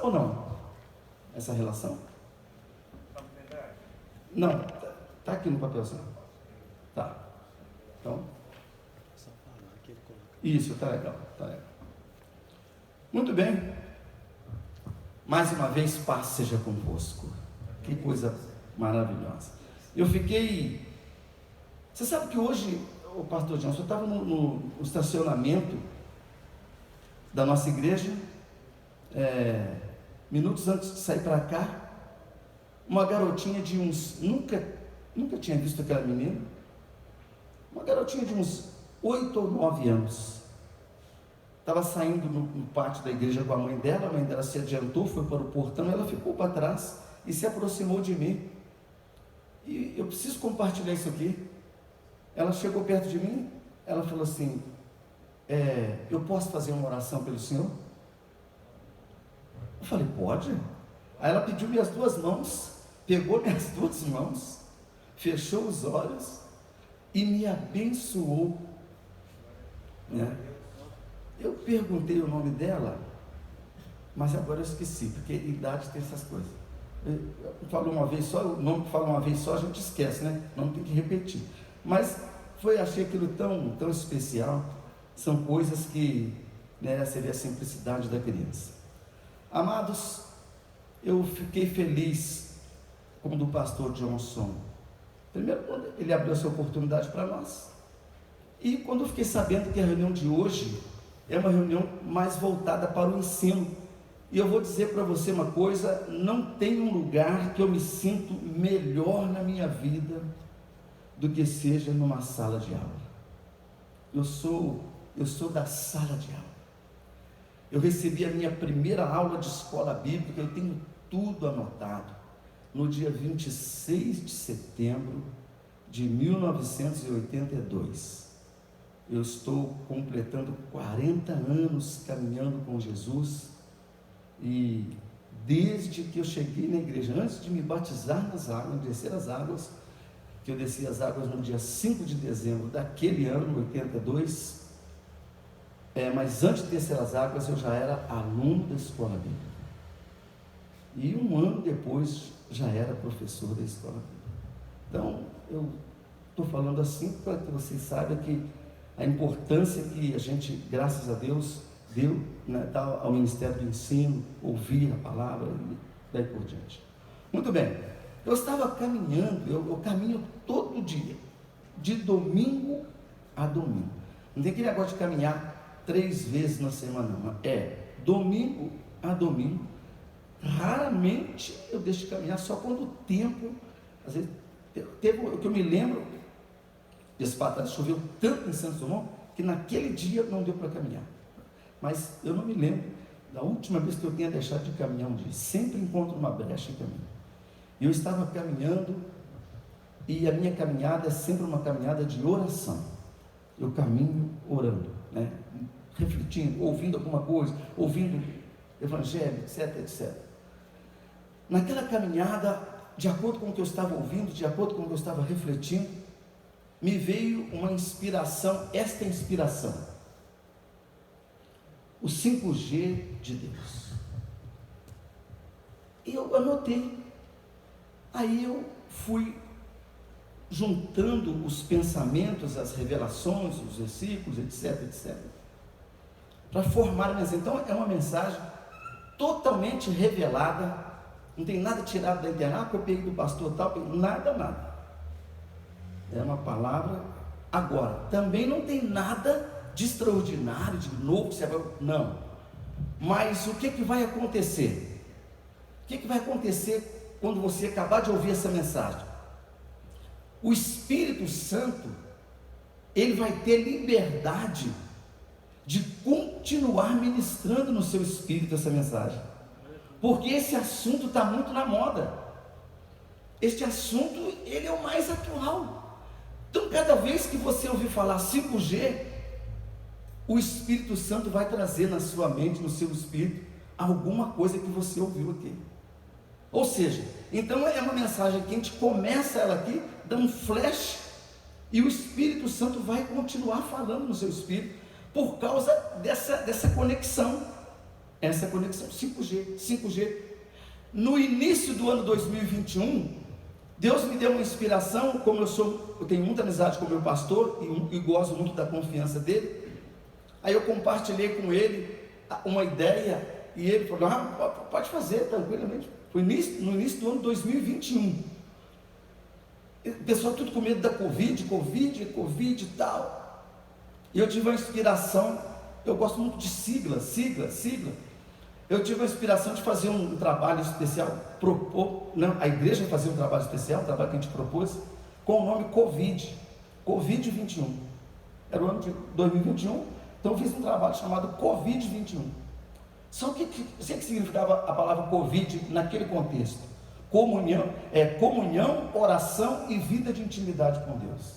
ou não? Essa relação? Não, tá aqui no papelzinho. Tá. Então. Isso, tá legal, tá legal. Muito bem. Mais uma vez, paz seja convosco. Que coisa maravilhosa. Eu fiquei... Você sabe que hoje, o pastor Johnson, eu estava no estacionamento da nossa igreja, minutos antes de sair para cá, uma garotinha de uns... Nunca tinha visto aquela menina. Uma garotinha de uns 8 ou 9 anos. Estava saindo no pátio da igreja com a mãe dela se adiantou, foi para o portão, ela ficou para trás e se aproximou de mim. E eu preciso compartilhar isso aqui. Ela chegou perto de mim, ela falou assim, eu posso fazer uma oração pelo senhor? Eu falei, pode. Aí ela pediu minhas 2 mãos, pegou minhas 2 mãos, fechou os olhos e me abençoou, né? Eu perguntei o nome dela, mas agora eu esqueci, porque idade tem essas coisas. Falou uma vez só, o nome que fala uma vez só a gente esquece, né? Não tem que repetir. Mas achei aquilo tão especial. São coisas que, né, você vê a simplicidade da criança. Amados, eu fiquei feliz como do pastor Johnson. Primeiro, quando ele abriu essa oportunidade para nós. E quando eu fiquei sabendo que a reunião de hoje é uma reunião mais voltada para o ensino. E eu vou dizer para você uma coisa, não tem um lugar que eu me sinto melhor na minha vida do que seja numa sala de aula. Eu sou da sala de aula. Eu recebi a minha primeira aula de escola bíblica, eu tenho tudo anotado, no dia 26 de setembro de 1982. Eu estou completando 40 anos caminhando com Jesus, e desde que eu cheguei na igreja, antes de me batizar nas águas, descer as águas, que eu desci as águas no dia 5 de dezembro daquele ano, 82, mas antes de descer as águas eu já era aluno da escola bíblica, e um ano depois já era professor da escola bíblica. Então eu estou falando assim para que vocês saibam que a importância que a gente, graças a Deus, deu, né, ao Ministério do Ensino, ouvir a palavra e daí por diante. Muito bem, eu estava caminhando, eu caminho todo dia, de domingo a domingo. Não tem aquele negócio de caminhar 3 vezes na semana, não. Domingo a domingo. Raramente eu deixo de caminhar, só quando o tempo, às vezes, teve o que eu me lembro. Esse patrão choveu tanto em Santos Dumont que naquele dia não deu para caminhar. Mas eu não me lembro da última vez que eu tinha deixado de caminhar um dia. Sempre encontro uma brecha em caminho. E eu estava caminhando, e a minha caminhada é sempre uma caminhada de oração. Eu caminho orando, né? Refletindo, ouvindo alguma coisa, ouvindo evangelho, etc, etc. Naquela caminhada, de acordo com o que eu estava ouvindo, de acordo com o que eu estava refletindo, me veio uma inspiração, esta inspiração, o 5G de Deus. E eu anotei. Aí eu fui juntando os pensamentos, as revelações, os versículos, etc, etc, para formar a mensagem. Então é uma mensagem totalmente revelada, não tem nada tirado da internet, que eu peguei do pastor tal, nada. É uma palavra. Agora, também não tem nada de extraordinário, de novo, não. Mas o que vai acontecer? O que vai acontecer quando você acabar de ouvir essa mensagem? O Espírito Santo, ele vai ter liberdade de continuar ministrando no seu espírito essa mensagem, porque esse assunto está muito na moda. Este assunto, ele é o mais atual. Então, cada vez que você ouvir falar 5G, o Espírito Santo vai trazer na sua mente, no seu espírito, alguma coisa que você ouviu aqui. Ou seja, então é uma mensagem que a gente começa ela aqui, dá um flash, e o Espírito Santo vai continuar falando no seu espírito, por causa dessa conexão. essa conexão 5G. No início do ano 2021, Deus me deu uma inspiração, como eu tenho muita amizade com o meu pastor e gosto muito da confiança dele. Aí eu compartilhei com ele uma ideia e ele falou: pode fazer tranquilamente. Foi no início do ano 2021. O pessoal tudo com medo da Covid e tal. E eu tive uma inspiração. Eu gosto muito de sigla. Eu tive a inspiração de fazer um trabalho especial, a igreja fazia um trabalho especial, um trabalho que a gente propôs, com o nome Covid-21. Era o ano de 2021, então eu fiz um trabalho chamado Covid-21. Só que o que significava a palavra Covid naquele contexto? Comunhão, oração e vida de intimidade com Deus.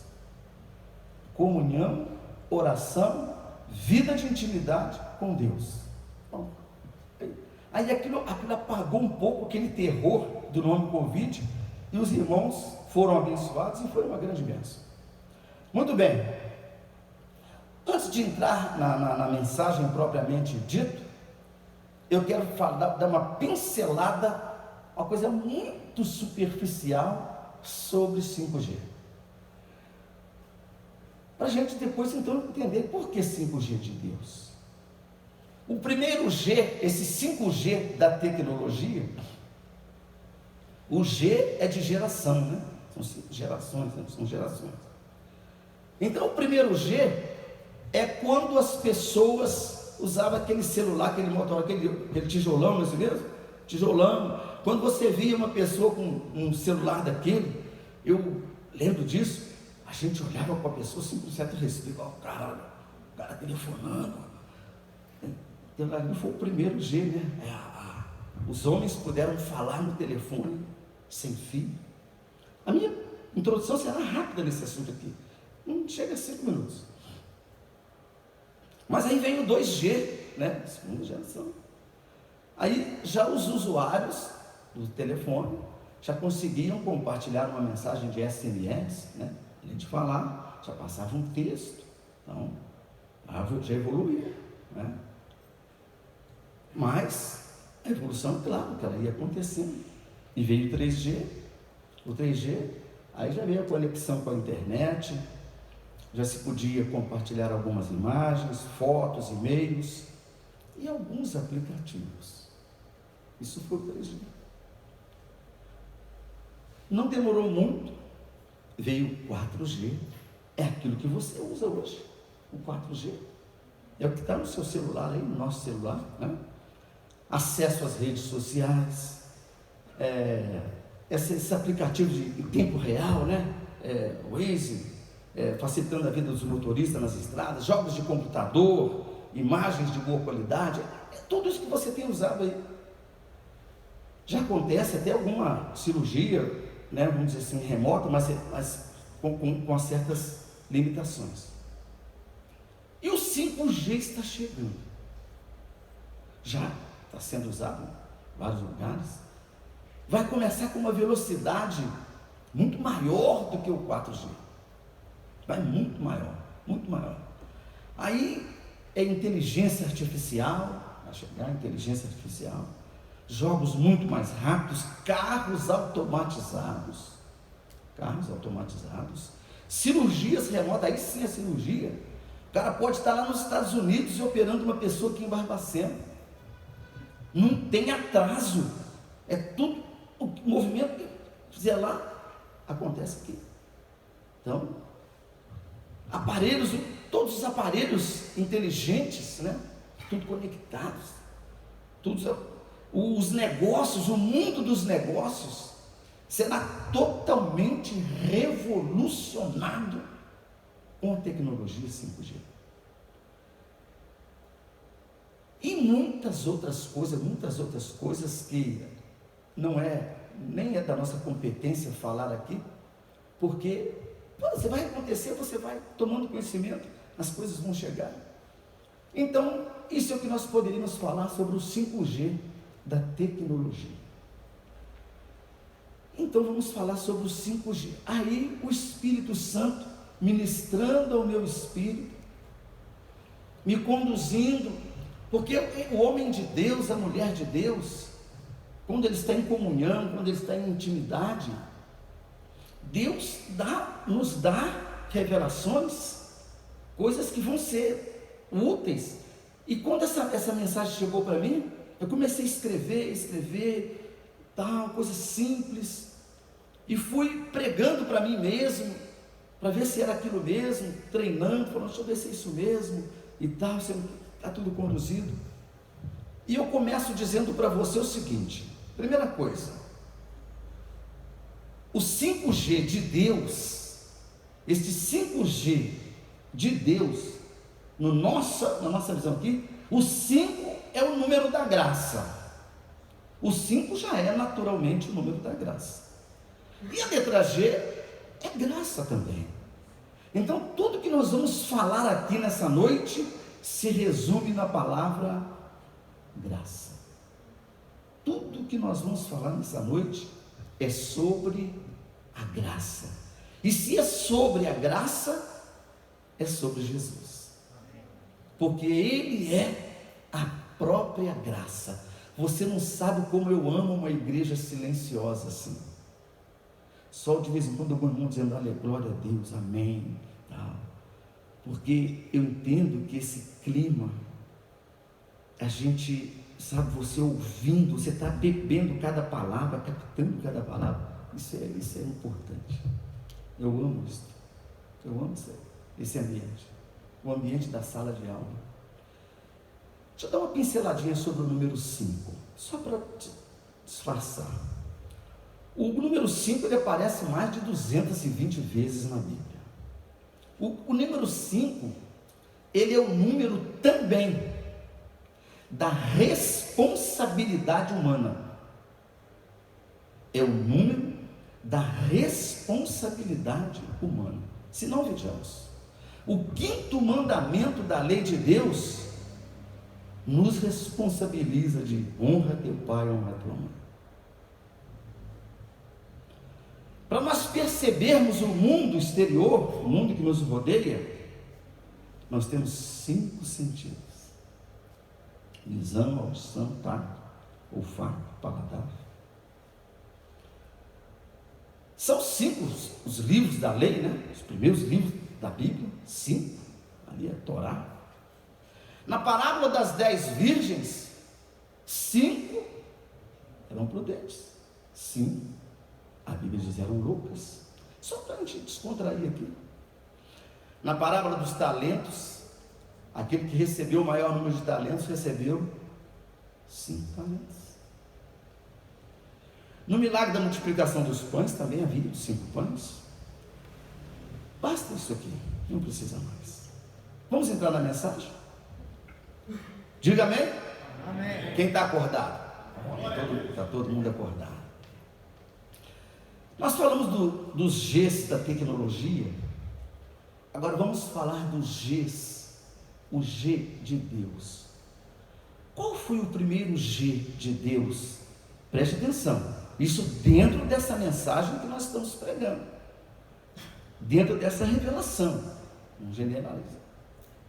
Comunhão, oração, vida de intimidade com Deus. Aí aquilo apagou um pouco aquele terror do nome Covid, e os irmãos foram abençoados e foi uma grande bênção. Muito bem, antes de entrar na mensagem propriamente dita, eu quero dar uma pincelada, uma coisa muito superficial sobre 5G, para a gente depois então entender por que 5G de Deus. O primeiro G, esse 5G da tecnologia, o G é de geração, né? São gerações. Então o primeiro G é quando as pessoas usavam aquele celular, aquele motor, aquele tijolão, não é isso mesmo? Tijolão. Quando você via uma pessoa com um celular daquele, eu lembro disso, a gente olhava para a pessoa assim, com certo respeito, o cara telefonando. Ali foi o primeiro G, né? Os homens puderam falar no telefone sem fio. A minha introdução será rápida nesse assunto aqui, não chega a 5 minutos. Mas aí vem o 2G, né? Segunda geração. Aí já os usuários do telefone já conseguiam compartilhar uma mensagem de SMS, né? Além de falar, já passava um texto. Então, já evoluiu, né? Mas a evolução, claro, que ela ia acontecendo. E veio o 3G. O 3G, aí já veio a conexão com a internet, já se podia compartilhar algumas imagens, fotos, e-mails e alguns aplicativos. Isso foi o 3G. Não demorou muito, veio o 4G. É aquilo que você usa hoje, o 4G. É o que está no seu celular aí, no nosso celular, né? Acesso às redes sociais, esses aplicativos de tempo real, né? Waze, facilitando a vida dos motoristas nas estradas, jogos de computador, imagens de boa qualidade, tudo isso que você tem usado aí. Já acontece até alguma cirurgia, né? Vamos dizer assim, remota, mas com certas limitações. E o 5G está chegando. Já está sendo usado em vários lugares. Vai começar com uma velocidade muito maior do que o 4G. Vai muito maior, muito maior. Aí é inteligência artificial, vai chegar inteligência artificial, jogos muito mais rápidos, carros automatizados, cirurgias remotas, aí sim a cirurgia. O cara pode estar lá nos Estados Unidos e operando uma pessoa aqui em Barbacena. Não tem atraso. É tudo, o movimento que fizer lá, acontece aqui. Então, todos os aparelhos inteligentes, né? Tudo conectados. Os negócios, o mundo dos negócios será totalmente revolucionado com a tecnologia 5G. E muitas outras coisas que nem é da nossa competência falar aqui, porque você vai acontecer, você vai tomando conhecimento, as coisas vão chegar. Então, isso é o que nós poderíamos falar sobre o 5G da tecnologia. Então vamos falar sobre o 5G. Aí o Espírito Santo ministrando ao meu espírito, me conduzindo Porque o homem de Deus, a mulher de Deus, quando ele está em comunhão, quando ele está em intimidade, Deus nos dá revelações, coisas que vão ser úteis. E quando essa mensagem chegou para mim, eu comecei a escrever, tal, coisas simples, e fui pregando para mim mesmo, para ver se era aquilo mesmo, treinando, falando, deixa eu ver se é isso mesmo, e tal, está tudo conduzido. E eu começo dizendo para você o seguinte: primeira coisa, o 5G de Deus, este 5G de Deus, na nossa visão aqui, o 5 é o número da graça. O 5 já é naturalmente o número da graça. E a letra G é graça também. Então, tudo que nós vamos falar aqui nessa noite se resume na palavra graça. Tudo que nós vamos falar nessa noite é sobre a graça. E se é sobre a graça, é sobre Jesus. Porque Ele é a própria graça. Você não sabe como eu amo uma igreja silenciosa assim. Só de vez em quando algum irmão dizendo, olha, glória a Deus, amém, tal. Porque eu entendo que esse clima, a gente, sabe, você ouvindo, você está bebendo cada palavra, captando cada palavra, isso é importante. Eu amo isso, esse ambiente, o ambiente da sala de aula. Deixa eu dar uma pinceladinha sobre o número 5, só para disfarçar. O número 5 ele aparece mais de 220 vezes na Bíblia. O número 5, ele é o número também da responsabilidade humana. É o número da responsabilidade humana. Se não, vejamos, o 5º mandamento da lei de Deus nos responsabiliza de honra teu pai, honra tua mãe. Para nós percebermos o mundo exterior, o mundo que nos rodeia, nós temos 5 sentidos: visão, audição, tato, olfato, paladar. São 5 os livros da lei, né? Os primeiros livros da Bíblia, 5, ali é a Torá. Na parábola das 10 virgens, 5 eram prudentes, 5 a Bíblia diz eram loucas. Só para a gente descontrair aqui. Na parábola dos talentos, aquele que recebeu o maior número de talentos recebeu 5 talentos. No milagre da multiplicação dos pães também havia 5 pães. Basta isso aqui, não precisa mais. Vamos entrar na mensagem? Diga amém? Amém. Quem está acordado? Está todo mundo acordado. Nós falamos dos Gs da tecnologia. Agora vamos falar dos Gs, o G de Deus. Qual foi o primeiro G de Deus? Preste atenção, isso dentro dessa mensagem que nós estamos pregando, dentro dessa revelação, não generaliza,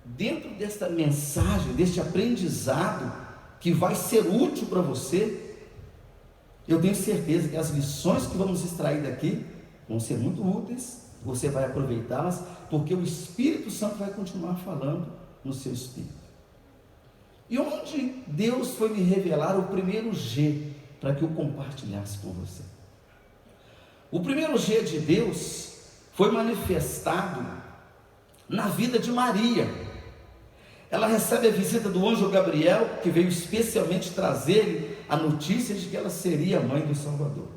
dentro dessa mensagem, deste aprendizado que vai ser útil para você. Eu tenho certeza que as lições que vamos extrair daqui vão ser muito úteis, você vai aproveitá-las, porque o Espírito Santo vai continuar falando no seu espírito. E onde Deus foi me revelar o primeiro G, para que eu compartilhasse com você? O primeiro G de Deus foi manifestado na vida de Maria. Ela recebe a visita do anjo Gabriel, que veio especialmente trazer a notícia de que ela seria a mãe do Salvador.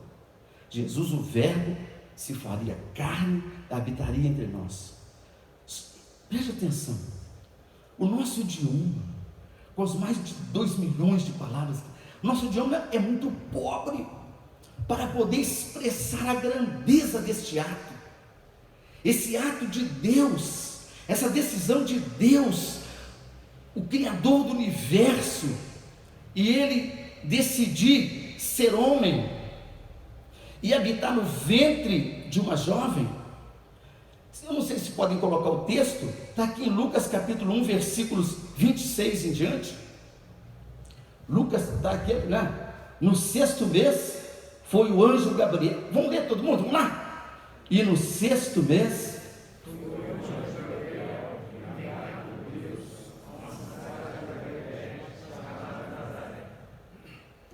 Jesus, o Verbo, se faria carne, habitaria entre nós. Preste atenção, o nosso idioma, com os mais de 2 milhões de palavras, nosso idioma é muito pobre para poder expressar a grandeza deste ato. Esse ato de Deus, essa decisão de Deus, o Criador do universo, e Ele decidir ser homem e habitar no ventre de uma jovem. Eu não sei se podem colocar o texto, está aqui em Lucas capítulo 1, versículos 26 em diante. Lucas está aqui, né? No 6º mês foi o anjo Gabriel. Vamos ler todo mundo? Vamos lá. E no 6º mês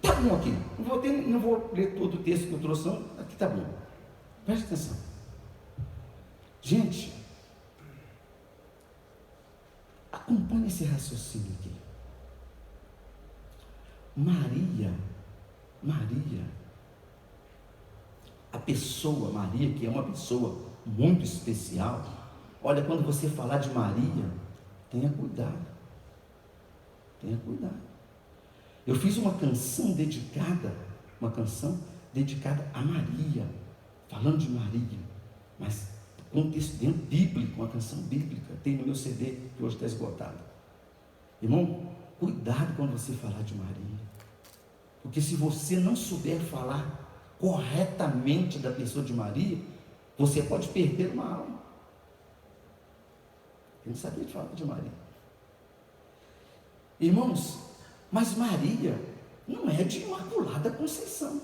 tá bom aqui. Não vou ler todo o texto que eu trouxe, não. Aqui tá bom. Preste atenção. Gente, acompanhe esse raciocínio aqui. Maria, a pessoa Maria, que é uma pessoa muito especial. Olha, quando você falar de Maria, tenha cuidado. Eu fiz uma canção dedicada a Maria, falando de Maria, mas contexto dentro bíblico, uma canção bíblica, tem no meu CD, que hoje está esgotado. Irmão, cuidado quando você falar de Maria, porque se você não souber falar corretamente da pessoa de Maria, você pode perder uma alma. Eu não sabia de falar de Maria. Irmãos, mas Maria não é de Imaculada Conceição.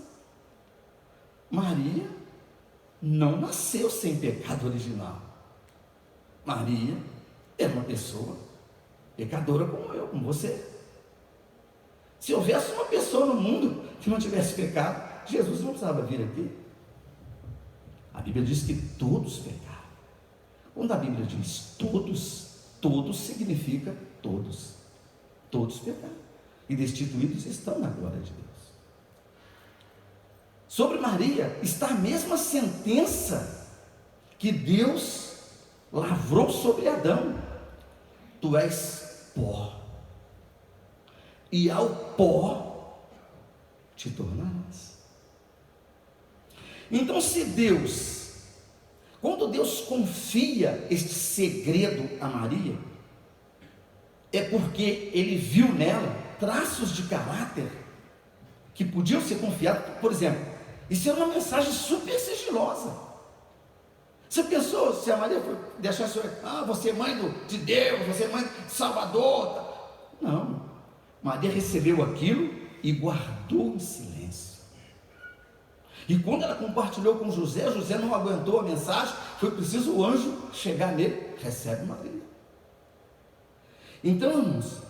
Maria não nasceu sem pecado original. Maria é uma pessoa pecadora como eu, como você. Se houvesse uma pessoa no mundo que não tivesse pecado, Jesus não precisava vir aqui. A Bíblia diz que todos pecaram. Quando a Bíblia diz todos significa todos. Todos pecaram e destituídos estão na glória de Deus. Sobre Maria está a mesma sentença que Deus lavrou sobre Adão: tu és pó, e ao pó te tornarás. Então, quando Deus confia este segredo a Maria, é porque Ele viu nela traços de caráter que podiam ser confiados. Por exemplo, isso é uma mensagem super sigilosa. Você pensou se a Maria deixasse, você é mãe de Deus, você é mãe de Salvador? Não, Maria recebeu aquilo e guardou em silêncio. E quando ela compartilhou com José, José não aguentou a mensagem, foi preciso o anjo chegar nele: recebe Maria. Então, irmãos,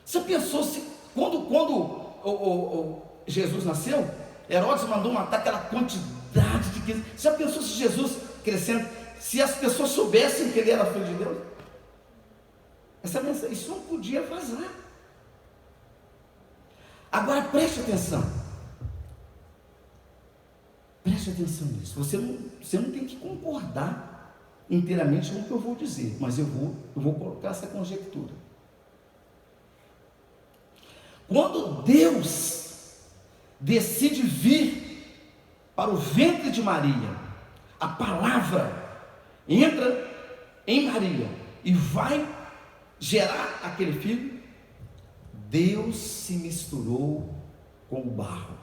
você pensou se quando Jesus nasceu, Herodes mandou matar aquela quantidade de crianças. Você já pensou se Jesus crescendo, se as pessoas soubessem que ele era filho de Deus? Isso não podia vazar. Agora preste atenção nisso. Você não tem que concordar inteiramente com o que eu vou dizer, mas eu vou colocar essa conjectura. Quando Deus decide vir para o ventre de Maria, a palavra entra em Maria e vai gerar aquele filho. Deus se misturou com o barro.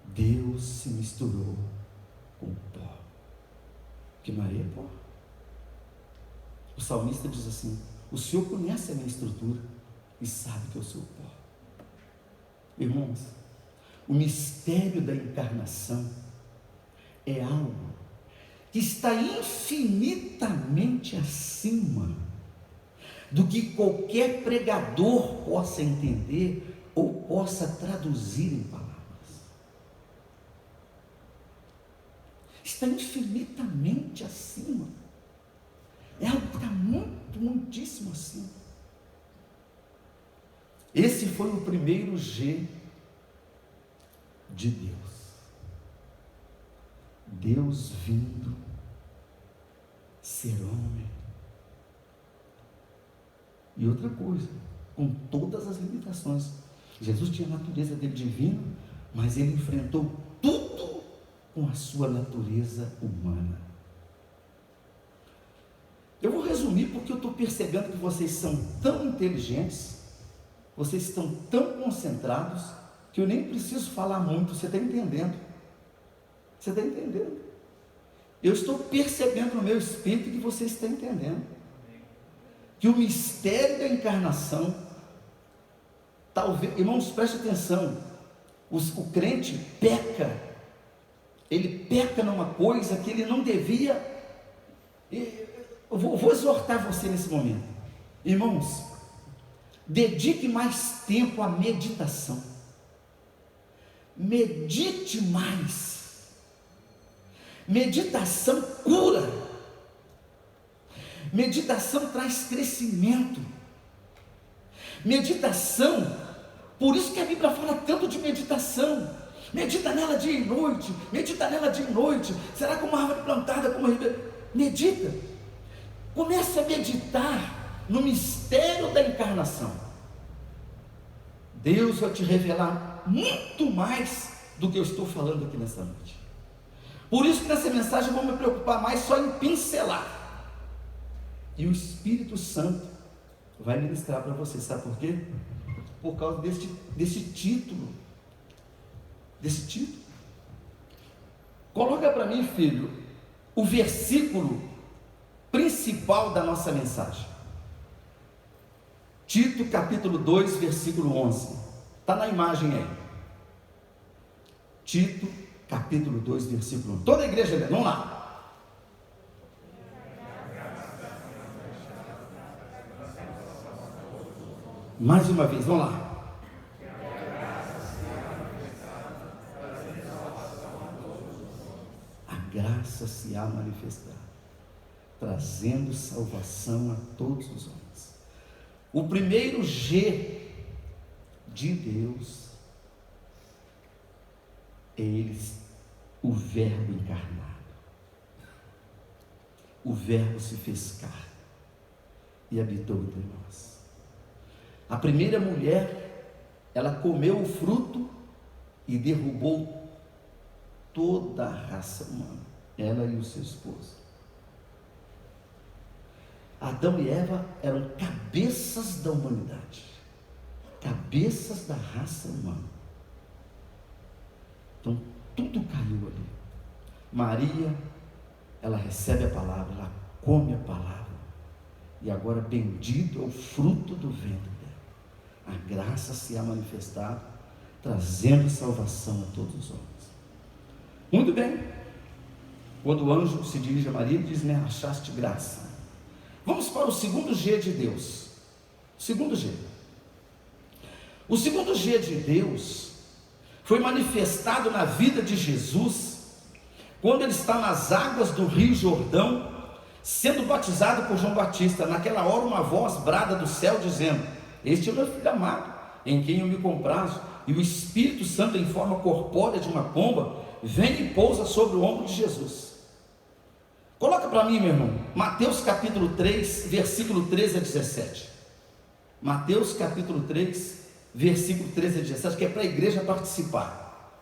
Deus se misturou com o pó. Porque Maria é pó. O salmista diz assim: o Senhor conhece a minha estrutura e sabe que eu sou pó. Irmãos, o mistério da encarnação é algo que está infinitamente acima do que qualquer pregador possa entender ou possa traduzir em palavras. Está infinitamente acima. É algo que está muitíssimo acima. Esse foi o primeiro G de Deus. Deus vindo ser homem. E outra coisa, com todas as limitações. Jesus tinha a natureza dele divina, mas ele enfrentou tudo com a sua natureza humana. Eu vou resumir porque eu estou percebendo que vocês são tão inteligentes, vocês estão tão concentrados, que eu nem preciso falar muito. Você está entendendo? Você está entendendo? Eu estou percebendo no meu espírito que você está entendendo. Que o mistério da encarnação Talvez, irmãos, preste atenção, o crente peca, ele peca numa coisa que ele não devia. Eu vou exortar você nesse momento, irmãos, dedique mais tempo à meditação, medite mais, meditação cura, meditação traz crescimento, meditação, por isso que a Bíblia fala tanto de meditação. Medita nela dia e noite, medita nela dia e noite, será como uma árvore plantada, como uma ribeira. Medita, comece a meditar no mistério da encarnação. Deus vai te revelar muito mais do que eu estou falando aqui nessa noite. Por isso que nessa mensagem eu vou me preocupar mais só em pincelar, e o Espírito Santo vai ministrar para você, sabe por quê? Por causa desse título. Coloca para mim, filho, o versículo principal da nossa mensagem. Tito capítulo 2, versículo 11. Está na imagem aí. Tito capítulo 2, versículo 11. Toda a igreja lê, vamos lá. Mais uma vez, vamos lá. Graça se há manifestado, trazendo salvação a todos os homens. O primeiro G de Deus é Ele, o Verbo encarnado. O Verbo se fez carne e habitou entre nós. A primeira mulher, ela comeu o fruto e derrubou toda a raça humana, ela e o seu esposo. Adão e Eva eram cabeças da humanidade, cabeças da raça humana. Então tudo caiu ali. Maria, ela recebe a palavra, ela come a palavra, e agora bendito é o fruto do ventre dela. A graça se há manifestado, trazendo salvação a todos os homens. Muito bem, quando o anjo se dirige a Maria, ele diz: me achaste graça. Vamos para o segundo G de Deus. Segundo G. O segundo G de Deus foi manifestado na vida de Jesus, quando ele está nas águas do Rio Jordão, sendo batizado por João Batista. Naquela hora uma voz brada do céu dizendo: este é o meu filho amado, em quem eu me comprazo. E o Espírito Santo, em forma corpórea de uma pomba, vem e pousa sobre o ombro de Jesus. Coloca para mim, meu irmão, Mateus capítulo 3, versículo 13 a 17. Mateus capítulo 3, versículo 13 a 17, que é para a igreja participar.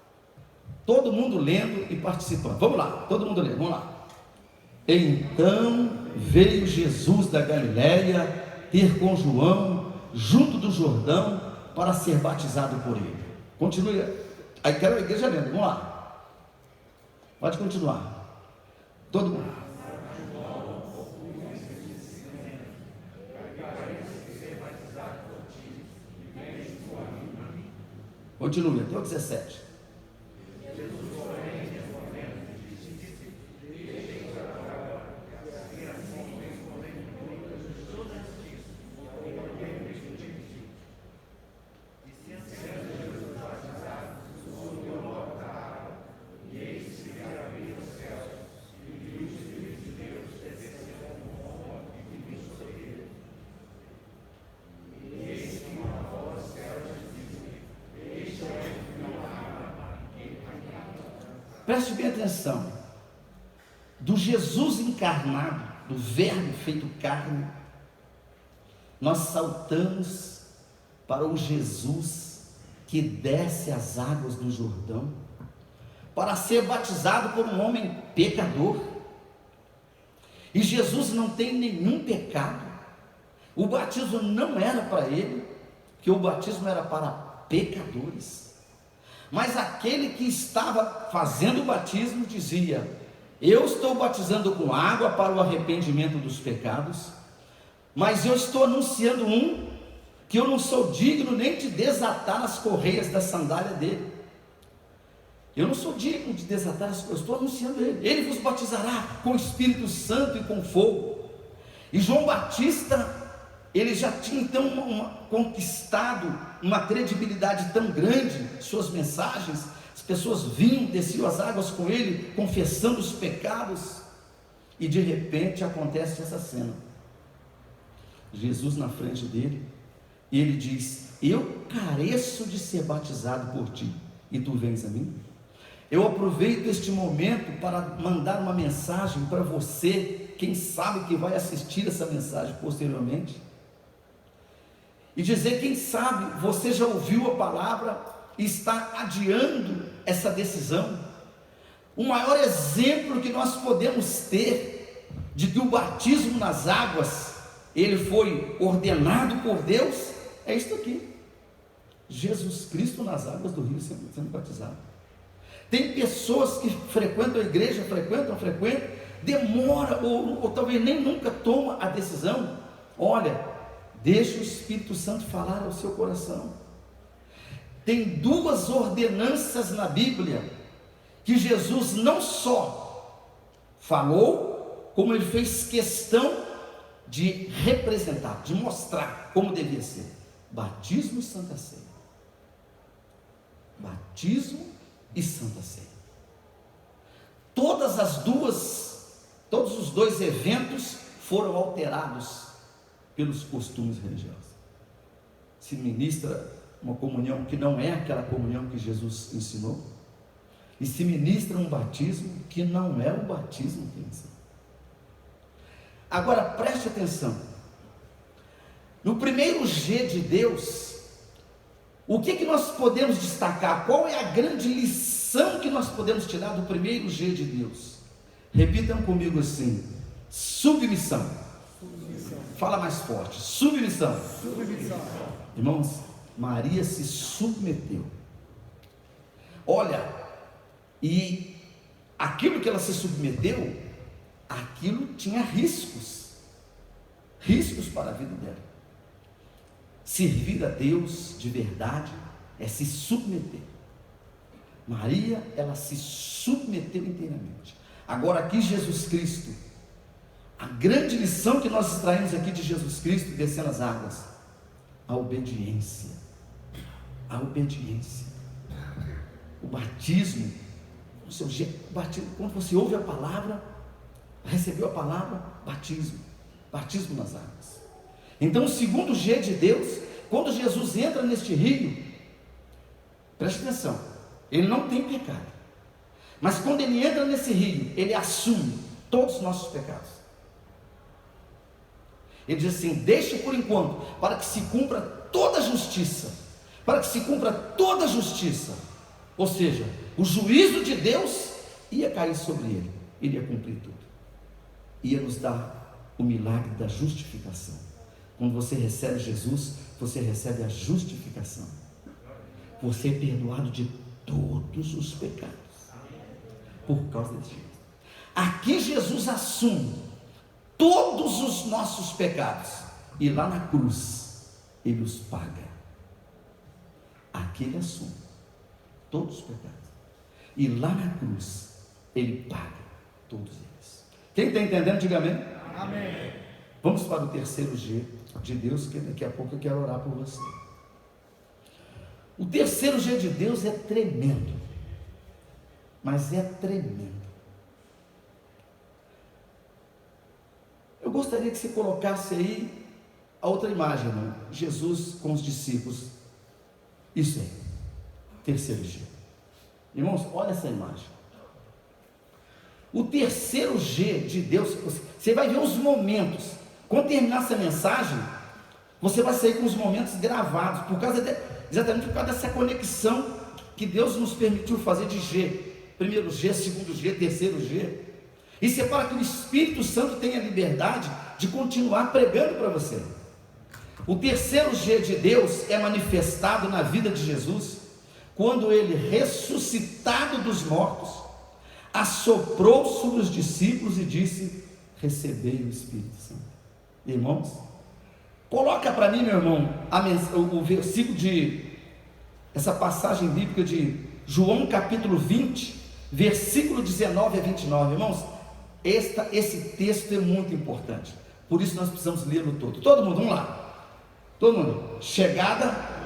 Todo mundo lendo e participando. Vamos lá, todo mundo lendo, vamos lá. Então veio Jesus da Galiléia ter com João junto do Jordão para ser batizado por ele. Continue. Aí quero a igreja lendo, vamos lá. Pode continuar. Todo mundo. Continue até o 17. Preste bem atenção, do Jesus encarnado, do Verbo feito carne, nós saltamos para o Jesus que desce as águas do Jordão, para ser batizado por um homem pecador. E Jesus não tem nenhum pecado, o batismo não era para ele, porque o batismo era para pecadores. Mas aquele que estava fazendo o batismo dizia: eu estou batizando com água para o arrependimento dos pecados, mas eu estou anunciando um que eu não sou digno nem de desatar as correias da sandália dele. Eu não sou digno de desatar as coisas, estou anunciando ele. Ele vos batizará com o Espírito Santo e com fogo. E João Batista, ele já tinha então conquistado uma credibilidade tão grande, suas mensagens, as pessoas vinham, desciam as águas com ele, confessando os pecados, e de repente acontece essa cena, Jesus na frente dele, e ele diz: eu careço de ser batizado por ti, e tu vens a mim? Eu aproveito este momento para mandar uma mensagem para você, quem sabe que vai assistir essa mensagem posteriormente, e dizer, quem sabe você já ouviu a palavra e está adiando essa decisão. O maior exemplo que nós podemos ter de que o batismo nas águas, ele foi ordenado por Deus, é isto aqui: Jesus Cristo nas águas do rio sendo batizado. Tem pessoas que frequentam a igreja, frequentam, demora, ou talvez nem nunca toma a decisão. Olha, deixa o Espírito Santo falar ao seu coração. Tem duas ordenanças na Bíblia que Jesus não só falou, como ele fez questão de representar, de mostrar como devia ser: batismo e Santa Ceia. Batismo e Santa Ceia. Todos os dois eventos foram alterados pelos costumes religiosos. Se ministra uma comunhão que não é aquela comunhão que Jesus ensinou, e se ministra um batismo que não é o batismo que ele ensinou. Agora preste atenção, no primeiro G de Deus, o que nós podemos destacar? Qual é a grande lição que nós podemos tirar do primeiro G de Deus? Repitam comigo assim: submissão. Fala mais forte: submissão. Irmãos, Maria se submeteu. Olha, e aquilo que ela se submeteu, aquilo tinha riscos para a vida dela. Servir a Deus de verdade é se submeter. Maria, ela se submeteu inteiramente. Agora aqui Jesus Cristo, a grande lição que nós extraímos aqui de Jesus Cristo descendo as águas: a obediência. A obediência. O batismo, quando você ouve a palavra, recebeu a palavra, batismo nas águas. Então o segundo G de Deus, quando Jesus entra neste rio, preste atenção, ele não tem pecado, mas quando ele entra nesse rio, ele assume todos os nossos pecados. Ele diz assim: deixe por enquanto, para que se cumpra toda a justiça, ou seja, o juízo de Deus ia cair sobre ele, ele ia cumprir tudo, ia nos dar o milagre da justificação. Quando você recebe Jesus, você recebe a justificação. Você é perdoado de todos os pecados, por causa de Jesus. Aqui Jesus assume todos os nossos pecados, e lá na cruz ele os paga. Aqui ele assume todos os pecados, e lá na cruz ele paga todos eles. Quem está entendendo, diga amém. Amém. Vamos para o terceiro G de Deus, que daqui a pouco eu quero orar por você. O terceiro G de Deus é tremendo, mas é tremendo. Eu gostaria que você colocasse aí a outra imagem, né? Jesus com os discípulos. Isso aí, terceiro G. Irmãos, olha essa imagem. O terceiro G de Deus, você vai ver os momentos. Quando terminar essa mensagem, você vai sair com os momentos gravados, exatamente por causa dessa conexão que Deus nos permitiu fazer de G. Primeiro G, segundo G, terceiro G. Isso é para que o Espírito Santo tenha liberdade de continuar pregando para você. O terceiro G de Deus é manifestado na vida de Jesus, quando ele, ressuscitado dos mortos, assoprou sobre os discípulos e disse: recebei o Espírito Santo. Irmãos, Coloca para mim, meu irmão, o versículo essa passagem bíblica de João capítulo 20, versículo 19 a 29, irmãos. Esse texto é muito importante, por isso nós precisamos lê-lo todo. Todo mundo, vamos lá. Todo mundo. Chegada.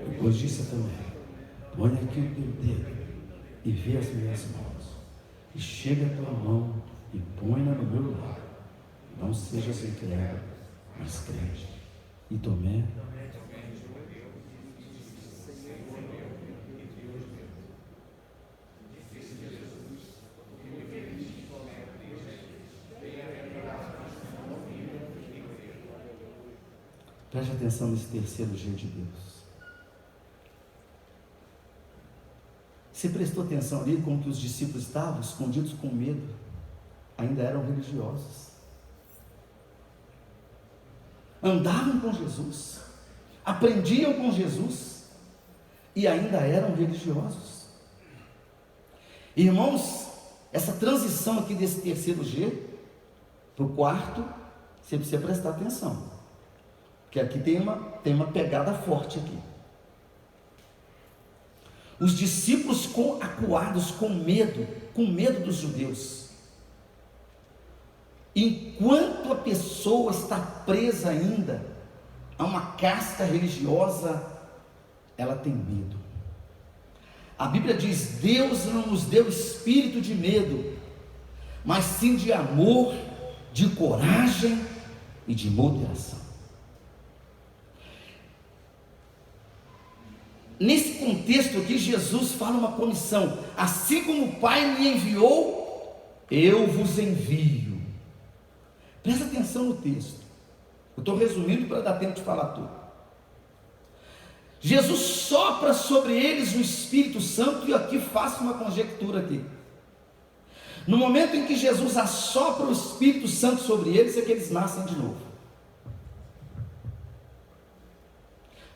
Depois disse também: põe aqui o teu dedo e vê as minhas mãos, e chega a tua mão e põe-na no meu lado. Não sejas incrédulo, mas crente. E Tomé, preste atenção nesse terceiro G de Deus. Você prestou atenção ali como que os discípulos estavam escondidos com medo? Ainda eram religiosos. Andavam com Jesus, aprendiam com Jesus e ainda eram religiosos. Irmãos, essa transição aqui desse terceiro G para o quarto, você precisa prestar atenção, porque aqui tem uma pegada forte aqui. Os discípulos acuados com medo dos judeus. Enquanto a pessoa está presa ainda a uma casca religiosa, ela tem medo. A Bíblia diz: Deus não nos deu espírito de medo, mas sim de amor, de coragem e de moderação. Nesse contexto aqui, Jesus fala uma comissão: assim como o Pai me enviou, eu vos envio. Presta atenção no texto. Eu estou resumindo para dar tempo de falar tudo. Jesus sopra sobre eles o Espírito Santo, e aqui faço uma conjectura aqui. No momento em que Jesus assopra o Espírito Santo sobre eles, é que eles nascem de novo.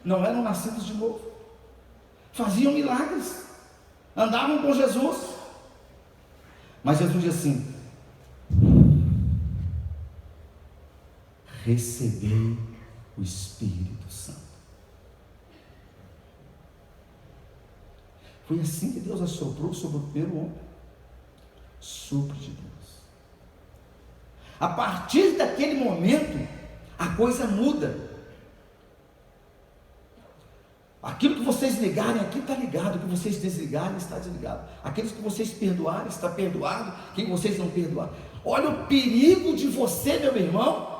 Não eram nascidos de novo. Faziam milagres, andavam com Jesus, mas Jesus diz assim: recebei o Espírito Santo. Foi assim que Deus assoprou sobre o primeiro homem. Sopro de Deus. A partir daquele momento, a coisa muda. Aquilo que vocês ligarem aqui está ligado, o que vocês desligarem está desligado. Aqueles que vocês perdoarem está perdoado, quem vocês não perdoarem. Olha o perigo de você, meu irmão.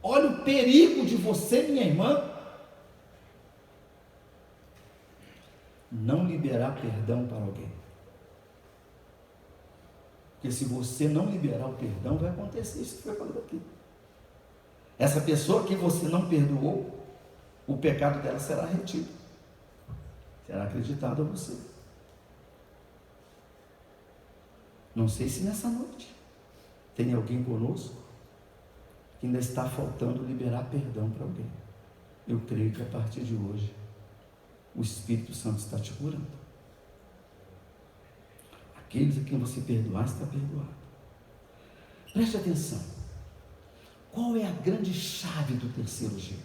Olha o perigo de você, minha irmã, não liberar perdão para alguém. Porque se você não liberar o perdão, vai acontecer isso que foi falado aqui. Essa pessoa que você não perdoou, o pecado dela será retido. será acreditado a você. Não sei se nessa noite tem alguém conosco que ainda está faltando liberar perdão para alguém. Eu creio que a partir de hoje o Espírito Santo está te curando. Aqueles a quem você perdoar, está perdoado. Preste atenção. Qual é a grande chave do terceiro G?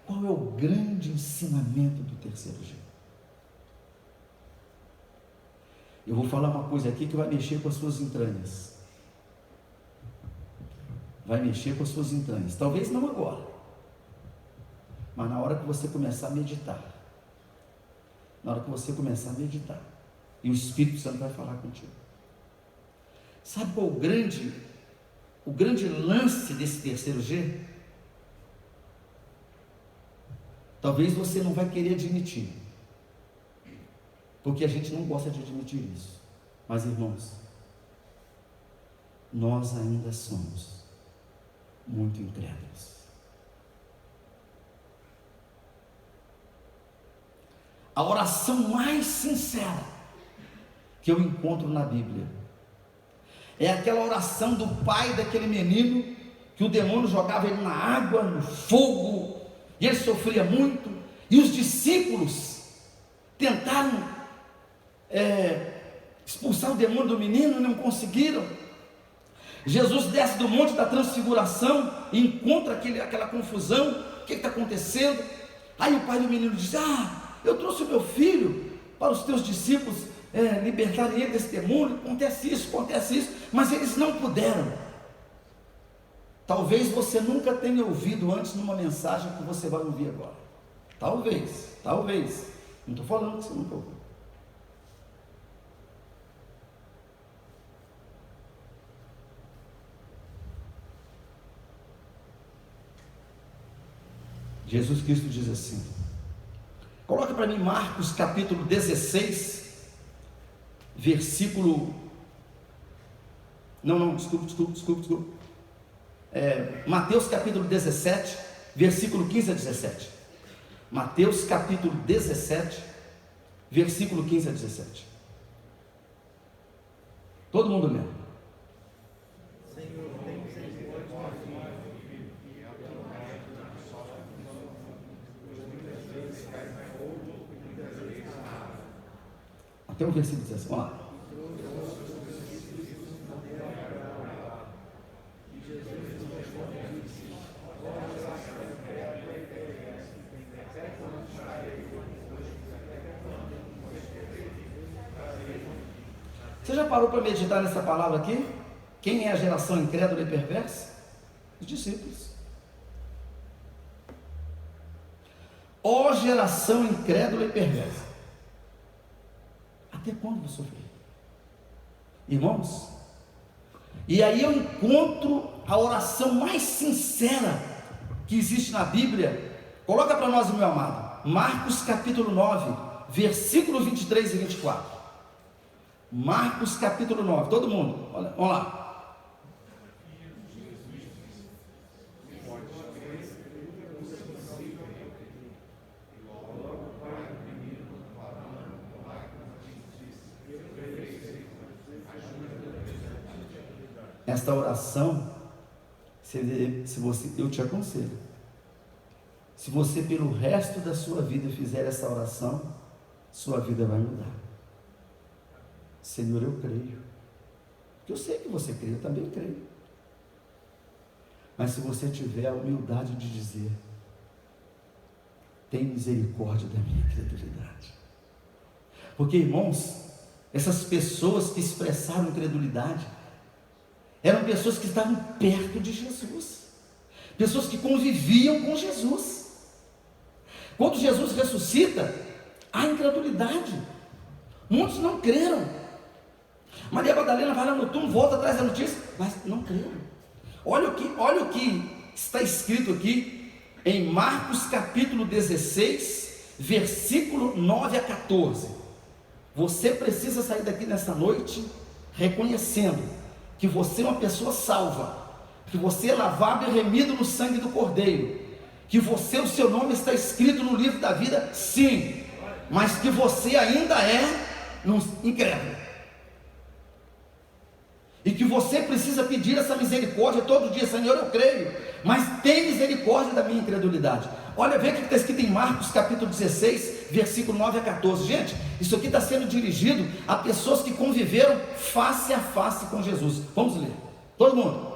Qual é o grande ensinamento do terceiro G? Eu vou falar uma coisa aqui que vai mexer com as suas entranhas. Vai mexer com as suas entranhas. Talvez não agora, mas na hora que você começar a meditar. Na hora que você começar a meditar. E o Espírito Santo vai falar contigo. Sabe qual o grande lance desse terceiro G? Talvez você não vai querer admitir, porque a gente não gosta de admitir isso. Mas, irmãos, nós ainda somos muito incrédulos. A oração mais sincera que eu encontro na Bíblia é aquela oração do pai daquele menino que o demônio jogava ele na água, no fogo, e ele sofria muito, e os discípulos tentaram expulsar o demônio do menino e não conseguiram. Jesus desce do monte da transfiguração e encontra aquela confusão. O que está acontecendo? Aí o pai do menino diz: eu trouxe o meu filho para os teus discípulos libertarem ele desse demônio. Acontece isso, mas eles não puderam. Talvez você nunca tenha ouvido antes numa mensagem que você vai ouvir agora. Talvez, não estou falando que você nunca ouviu. Jesus Cristo diz assim, coloca para mim Marcos capítulo 16, versículo, desculpa, Mateus capítulo 17, versículo 15 a 17, Mateus capítulo 17, versículo 15 a 17, todo mundo lendo. Até o versículo 16, vamos lá. Você já parou para meditar nessa palavra aqui? Quem é a geração incrédula e perversa? Os discípulos. Ó geração incrédula e perversa, até quando vou sofrer? Irmãos, e aí eu encontro a oração mais sincera que existe na Bíblia. Coloca para nós, meu amado, Marcos capítulo 9, versículo 23 e 24. Marcos capítulo 9, todo mundo, olha, vamos lá. Esta oração, eu te aconselho, se você pelo resto da sua vida fizer essa oração, sua vida vai mudar. Senhor, eu creio, porque eu sei que você crê, eu também creio, mas se você tiver a humildade de dizer: tem misericórdia da minha incredulidade, porque, irmãos, essas pessoas que expressaram incredulidade eram pessoas que estavam perto de Jesus, pessoas que conviviam com Jesus. Quando Jesus ressuscita, há incredulidade, muitos não creram. Maria Madalena vai lá no túmulo, volta atrás da notícia, mas não creram. Olha o que está escrito aqui em Marcos capítulo 16, versículo 9 a 14. Você precisa sair daqui nessa noite reconhecendo que você é uma pessoa salva, que você é lavado e remido no sangue do Cordeiro, que Que você, o seu nome está escrito no livro da vida, sim, mas que você ainda é incrédulo, e que você precisa pedir essa misericórdia todo dia. Senhor, eu creio, mas tem misericórdia da minha incredulidade. Olha, vê o que está escrito em Marcos capítulo 16, versículo 9 a 14. Gente, isso aqui está sendo dirigido a pessoas que conviveram face a face com Jesus. Vamos ler, todo mundo.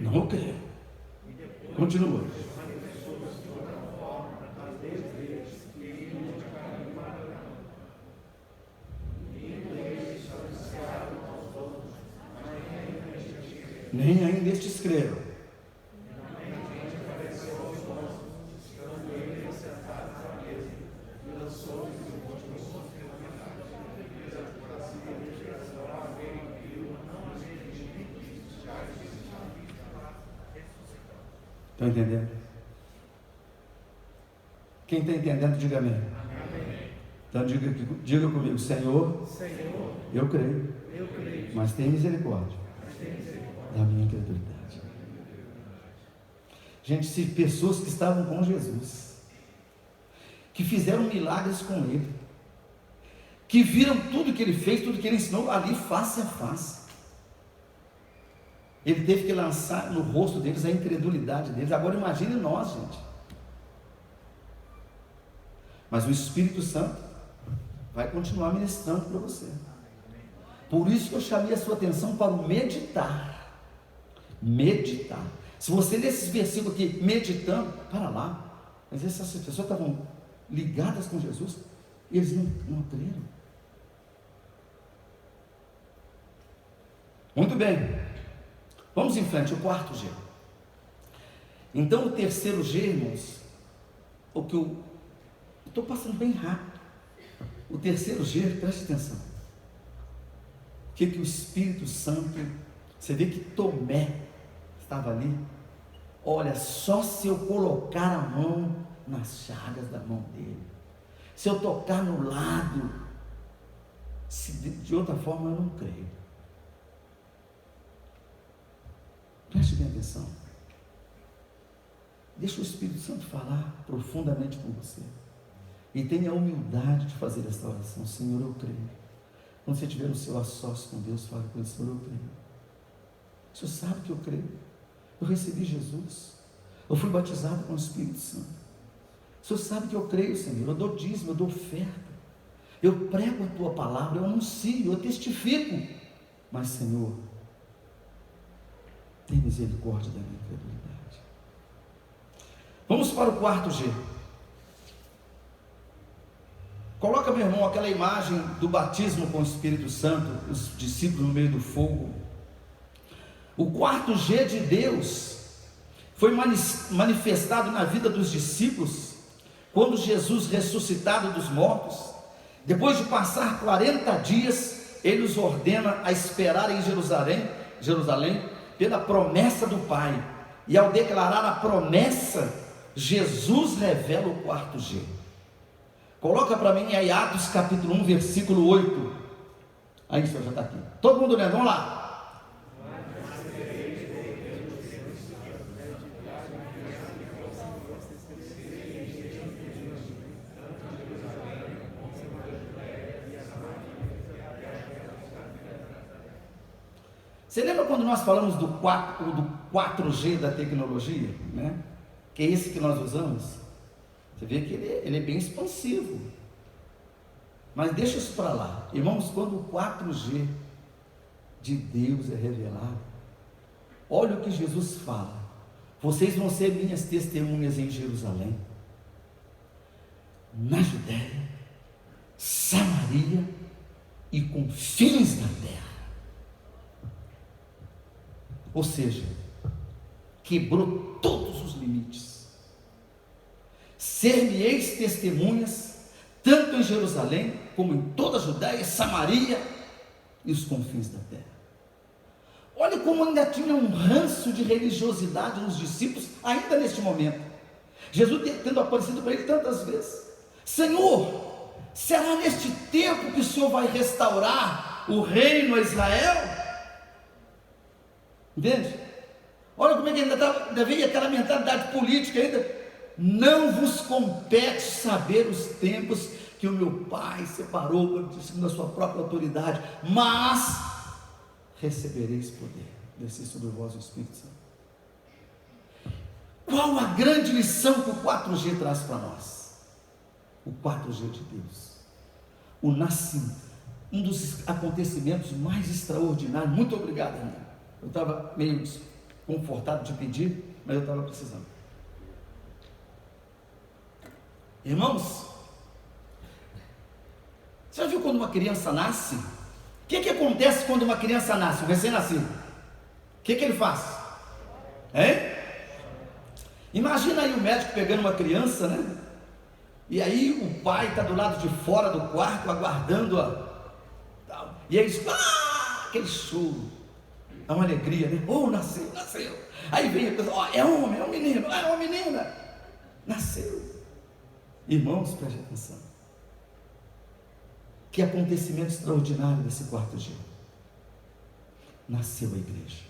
Não creio. Continua. Nem ainda estes creram. Estão entendendo? Quem está entendendo, diga amém. Então diga comigo: Senhor, eu creio, mas tem misericórdia da minha incredulidade. Gente, se pessoas que estavam com Jesus, que fizeram milagres com Ele, que viram tudo que Ele fez, tudo que Ele ensinou ali face a face, Ele teve que lançar no rosto deles a incredulidade deles. Agora imagine nós, gente. Mas o Espírito Santo vai continuar ministrando para você. Por isso que eu chamei a sua atenção para o meditar. Meditar. Se você ler esses versículos aqui, meditando, para lá. Mas essas pessoas estavam ligadas com Jesus e eles não creram. Muito bem. Vamos em frente, o quarto G. Então o terceiro G, irmãos, o que eu estou passando bem rápido. O terceiro G, preste atenção. O que o Espírito Santo, você vê que Tomé estava ali. Olha, só se eu colocar a mão nas chagas da mão dele, se eu tocar no lado, de outra forma eu não creio. Preste bem atenção. Deixa o Espírito Santo falar profundamente com você. E tenha a humildade de fazer esta oração. Senhor, eu creio. Quando você estiver no seu assócio com Deus, fale com ele: Senhor, eu creio. O Senhor sabe que eu creio. Eu recebi Jesus. Eu fui batizado com o Espírito Santo. O Senhor sabe que eu creio, Senhor. Eu dou dízimo, eu dou oferta. Eu prego a tua palavra, eu anuncio, eu testifico. Mas, Senhor, tem misericórdia da minha incredulidade. Vamos para o quarto G. Coloca, meu irmão, aquela imagem do batismo com o Espírito Santo, os discípulos no meio do fogo. O quarto G de Deus foi manifestado na vida dos discípulos quando Jesus, ressuscitado dos mortos, depois de passar 40 dias, Ele os ordena a esperar em Jerusalém, pela promessa do Pai. E ao declarar a promessa, Jesus revela o quarto G. Coloca para mim aí Atos capítulo 1, versículo 8. Aí, senhor, já está aqui. Todo mundo lendo, vamos lá. Você lembra quando nós falamos do 4G da tecnologia, né? Que é esse que nós usamos? Você vê que ele é bem expansivo. Mas deixa isso para lá. Irmãos, quando o 4G de Deus é revelado, olha o que Jesus fala: vocês vão ser minhas testemunhas em Jerusalém, na Judéia, Samaria e confins da terra. Ou seja, quebrou todos os limites. Ser-me-eis testemunhas, tanto em Jerusalém, como em toda a Judéia, Samaria e os confins da terra. Olha como ainda tinha um ranço de religiosidade nos discípulos, ainda neste momento. Jesus tendo aparecido para ele tantas vezes: Senhor, será neste tempo que o Senhor vai restaurar o reino a Israel? Entende? Olha como é que ainda veio aquela mentalidade política ainda. Não vos compete saber os tempos que o meu Pai separou segundo a sua própria autoridade, mas recebereis poder, descer sobre vós o Espírito Santo. Qual a grande lição que o 4G traz para nós? O 4G de Deus, o nascimento, um dos acontecimentos mais extraordinários. Muito obrigado, irmão. Eu estava meio desconfortado de pedir, mas eu estava precisando. Irmãos, você já viu quando uma criança nasce? O que acontece quando uma criança nasce, um recém-nascido? O que ele faz? Hein? Imagina aí o médico pegando uma criança, né? E aí o pai está do lado de fora do quarto, aguardando e aí diz, aquele choro, é uma alegria, né? Oh, nasceu. Aí vem a pessoa, é homem, é um menino, é uma menina, nasceu. Irmãos, preste atenção. Que acontecimento extraordinário desse 4G. Nasceu a igreja.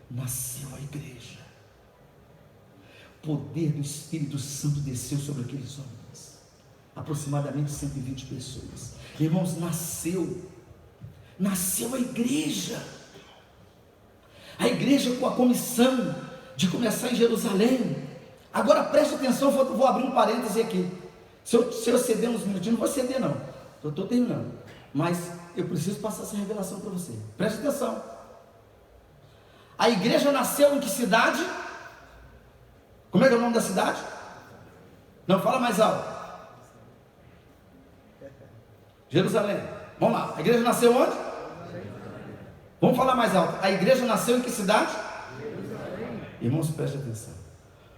Nasceu a igreja. O poder do Espírito Santo desceu sobre aqueles homens. Aproximadamente 120 pessoas. Irmãos, nasceu a igreja. A igreja com a comissão de começar em Jerusalém. Agora preste atenção, vou abrir um parêntese aqui. Se eu ceder uns minutinhos, não vou ceder não, eu estou terminando, mas eu preciso passar essa revelação para você. Preste atenção. A igreja nasceu em que cidade? Como é que é o nome da cidade? Não, fala mais alto. Jerusalém. Vamos lá, a igreja nasceu onde? Vamos falar mais alto. A igreja nasceu em que cidade? Jerusalém. Irmãos, preste atenção.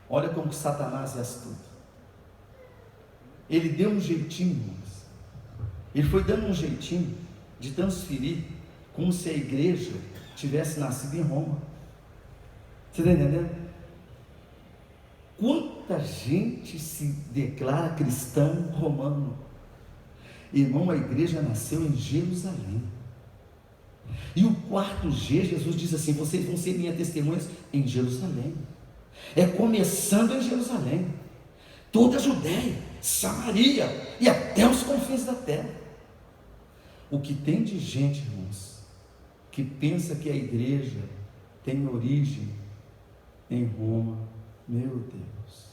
Olha como Satanás é astuto. Ele deu um jeitinho, irmãos. Ele foi dando um jeitinho de transferir, como se a igreja tivesse nascido em Roma. Você está entendendo? Quanta gente se declara cristão romano. Irmão, a igreja nasceu em Jerusalém. E o 4G, Jesus diz assim: vocês vão ser minhas testemunhas em Jerusalém. É começando em Jerusalém, toda a Judéia, Samaria e até os confins da terra. O que tem de gente, irmãos, que pensa que a igreja tem origem em Roma, meu Deus.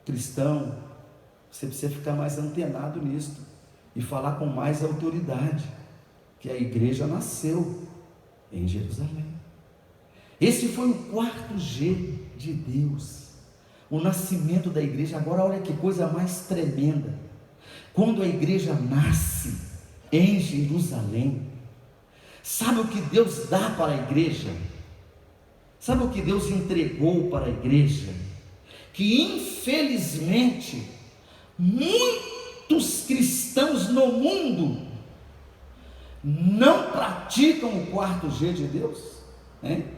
Cristão, você precisa ficar mais antenado nisso e falar com mais autoridade, que a igreja nasceu em Jerusalém. Esse foi o 4G de Deus, o nascimento da igreja. Agora olha que coisa mais tremenda. Quando a igreja nasce em Jerusalém, sabe o que Deus dá para a igreja? Sabe o que Deus entregou para a igreja? Que infelizmente muitos cristãos no mundo não praticam o 4G de Deus, hein?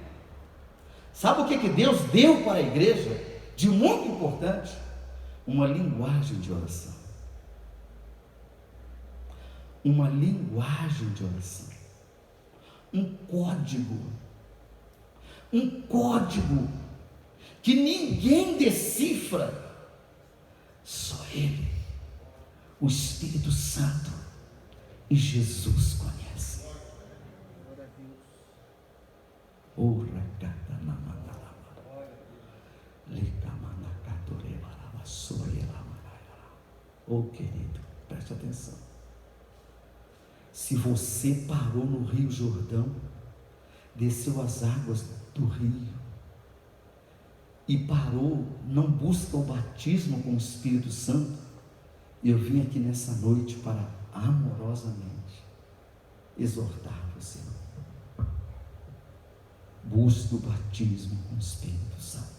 Sabe o que Deus deu para a igreja de muito importante? Uma linguagem de oração. Uma linguagem de oração. Um código que ninguém decifra, só Ele, o Espírito Santo e Jesus conhecem. Oh, querido, preste atenção. Se você parou no Rio Jordão, desceu as águas do rio e parou, não busca o batismo com o Espírito Santo, eu vim aqui nessa noite para amorosamente exortar você. Busque o batismo com o Espírito Santo.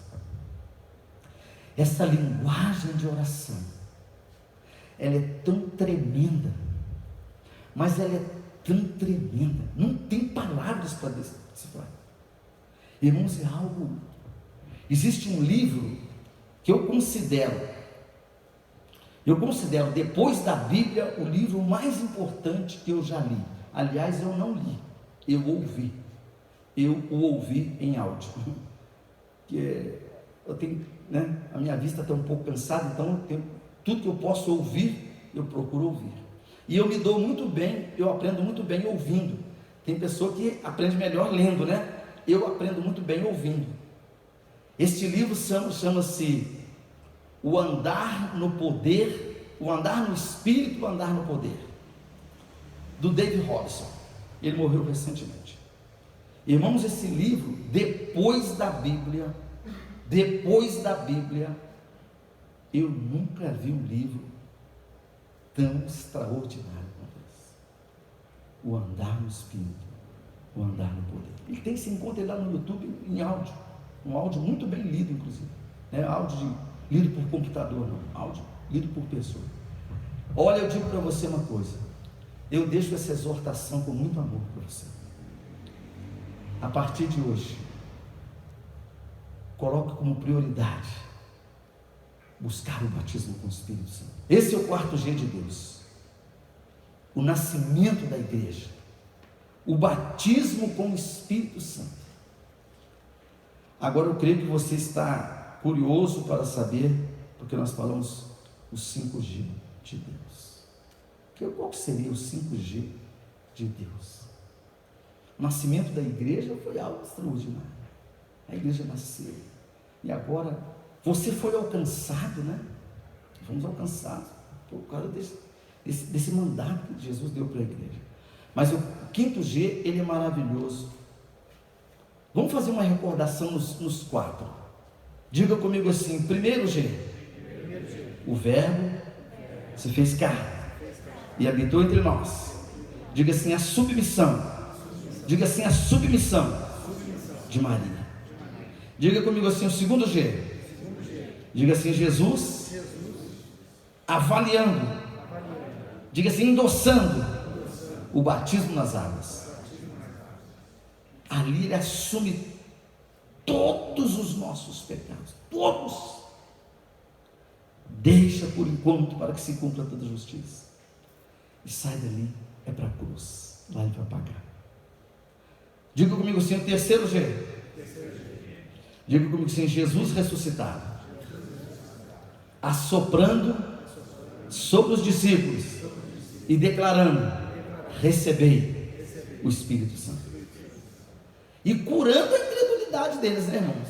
Essa linguagem de oração ela é tão tremenda, mas ela é tão tremenda, não tem palavras para decifrar. Irmãos, é algo. Existe um livro que eu considero depois da Bíblia o livro mais importante que eu já li. Aliás, eu não li, eu o ouvi em áudio, eu tenho, né, a minha vista está um pouco cansada, então tudo que eu posso ouvir, eu procuro ouvir, e eu me dou muito bem, eu aprendo muito bem ouvindo. Tem pessoa que aprende melhor lendo, né? Eu aprendo muito bem ouvindo. Este livro chama-se O Andar no Poder, O Andar no Espírito, O Andar no Poder, do David Robson. Ele morreu recentemente. Irmãos, esse livro, depois da Bíblia, eu nunca vi um livro tão extraordinário quanto esse. O Andar no Espírito, O Andar no Poder. Ele tem, se encontra lá no YouTube em áudio, um áudio muito bem lido, inclusive, áudio lido por computador, não, áudio lido por pessoa. Olha, eu digo para você uma coisa, eu deixo essa exortação com muito amor para você. A partir de hoje, coloque como prioridade buscar o batismo com o Espírito Santo. Esse é o 4G de Deus, o nascimento da igreja, o batismo com o Espírito Santo. Agora eu creio que você está curioso para saber, porque nós falamos o 5G de Deus. Qual seria o 5G de Deus? O nascimento da igreja foi algo extraordinário. A igreja nasceu, e agora você foi alcançado, né? Fomos alcançados por causa desse mandato que Jesus deu para a igreja. Mas o 5G, ele é maravilhoso. Vamos fazer uma recordação nos 4. Diga comigo assim: primeiro G, o Verbo se fez carne e habitou entre nós. Diga assim: a submissão. Diga assim: a submissão de Maria. Diga comigo assim: o segundo G. Diga assim: Jesus avaliando. Diga assim: endossando o batismo nas águas. Ali ele assume todos os nossos pecados, todos. Deixa por enquanto para que se cumpra toda a justiça, e sai dali, é para a cruz, lá ele vai pagar. Diga comigo assim: o terceiro G. Diga comigo assim: Jesus ressuscitado, assoprando sobre os discípulos e declarando: recebei o Espírito Santo. E curando a incredulidade deles, né, irmãos?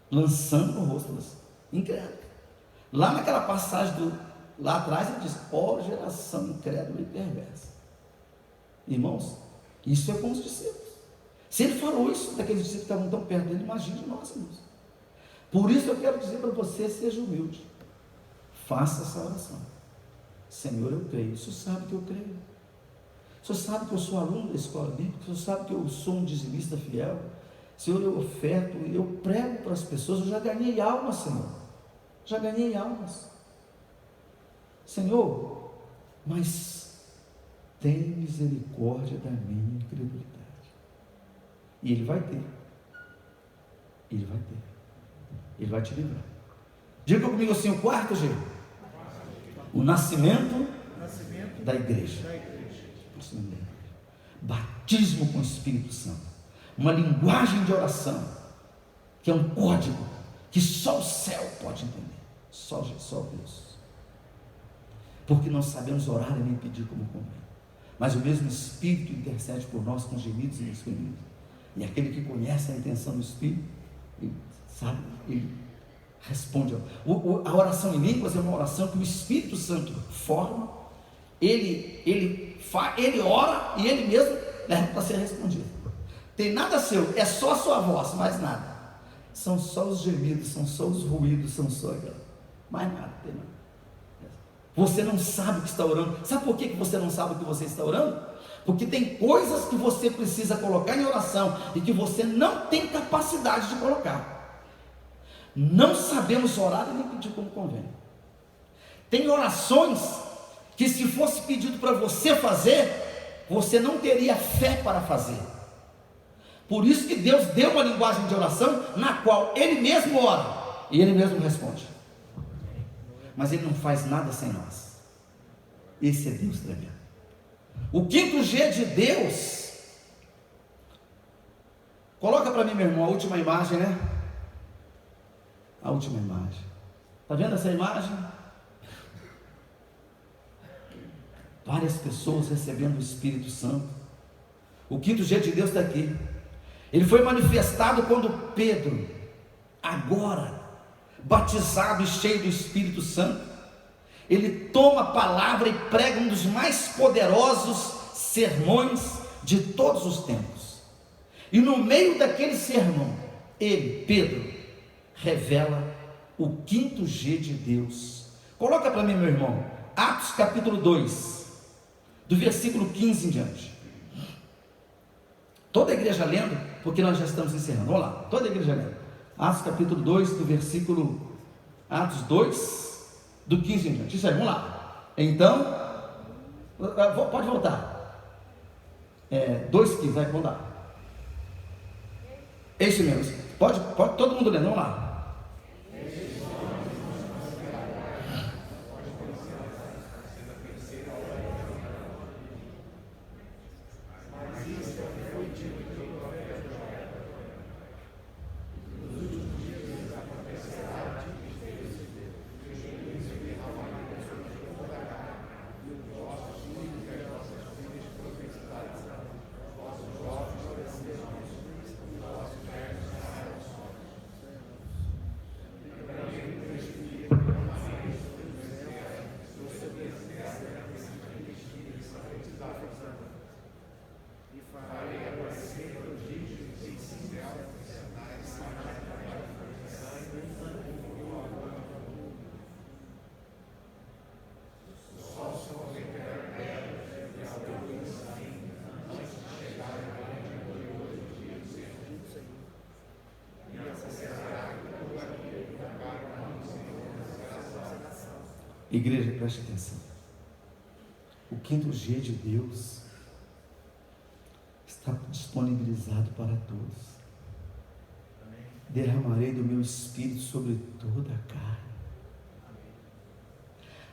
Lançando no rosto deles, incrédulo. Lá naquela passagem lá atrás ele diz: ó geração incrédula e perversa. Irmãos, isso é com os discípulos. Se ele falou isso daqueles discípulos que estavam tão perto dele, imagine de nós, irmãos. Por isso eu quero dizer para você: seja humilde, faça essa oração. Senhor, eu creio. O Senhor sabe que eu creio. O Senhor sabe que eu sou aluno da escola bíblica. O Senhor sabe que eu sou um dizimista fiel. Senhor, eu oferto, eu prego para as pessoas. Eu já ganhei almas, Senhor. Já ganhei almas. Senhor, mas tem misericórdia da minha incredulidade. E Ele vai ter. Ele vai ter. Ele vai te livrar. Diga comigo assim: o quarto G. O nascimento da igreja. Batismo com o Espírito Santo. Uma linguagem de oração, que é um código que só o céu pode entender. Só Deus. Porque não sabemos orar e nem pedir como convém. Mas o mesmo Espírito intercede por nós com gemidos inexprimíveis. E aquele que conhece a intenção do Espírito, ele sabe, ele responde. A oração em línguas é uma oração que o Espírito Santo forma, ele ora e ele mesmo leva para ser respondido. Tem nada seu, é só a sua voz, mais nada. São só os gemidos, são só os ruídos, são só aquela. Mais nada, tem nada. Você não sabe o que está orando. Sabe por que você não sabe o que você está orando? Porque tem coisas que você precisa colocar em oração e que você não tem capacidade de colocar. Não sabemos orar e nem pedir como convém. Tem orações que, se fosse pedido para você fazer, você não teria fé para fazer. Por isso que Deus deu uma linguagem de oração na qual Ele mesmo ora e Ele mesmo responde. Mas Ele não faz nada sem nós. Esse é Deus tremendo. O quinto G de Deus. Coloca para mim, meu irmão, a última imagem, né? A última imagem. Está vendo essa imagem? Várias pessoas recebendo o Espírito Santo. O quinto G de Deus está aqui. Ele foi manifestado quando Pedro, agora batizado e cheio do Espírito Santo, ele toma a palavra e prega um dos mais poderosos sermões de todos os tempos. E no meio daquele sermão, ele, Pedro, revela o quinto G de Deus. Coloca para mim, meu irmão, Atos capítulo 2, do versículo 15 em diante. Toda a igreja lendo, porque nós já estamos encerrando. Vamos lá, toda a igreja lendo. Atos capítulo 2, do versículo, Atos 2, do 15 em diante. Isso aí, vamos lá. Então, pode voltar. 2,15, vai, vamos lá. É isso mesmo. Pode todo mundo lendo, vamos lá. Igreja, preste atenção. O quinto G de Deus está disponibilizado para todos. Derramarei do meu Espírito sobre toda a carne.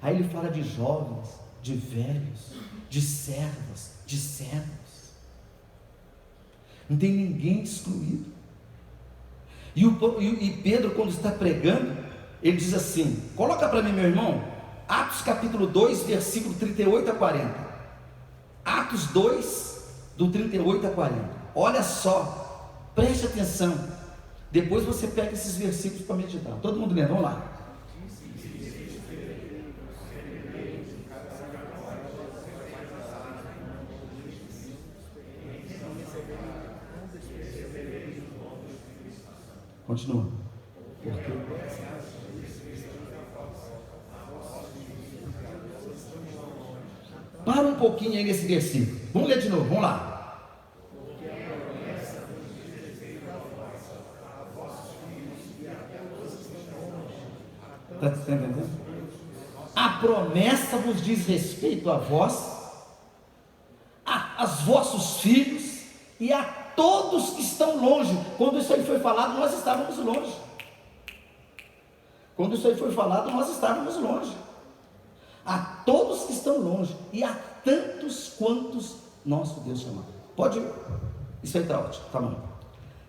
Aí ele fala de jovens, de velhos, de servas, de servos. Não tem ninguém excluído. E Pedro, quando está pregando, ele diz assim, coloca para mim, meu irmão, Atos capítulo 2, versículo 38 a 40. Atos 2, do 38 a 40. Olha só, preste atenção. Depois você pega esses versículos para meditar. Todo mundo lendo, vamos lá. Continua. Para um pouquinho aí nesse versículo. Vamos ler de novo, vamos lá. Está entendendo? A promessa vos diz respeito a vós, aos vossos filhos e a todos que estão longe. Quando isso aí foi falado, nós estávamos longe. Quando isso aí foi falado, nós estávamos longe. A todos que estão longe e a tantos quantos nosso Deus chamar. Pode ir? Isso aí está ótimo, tá bom.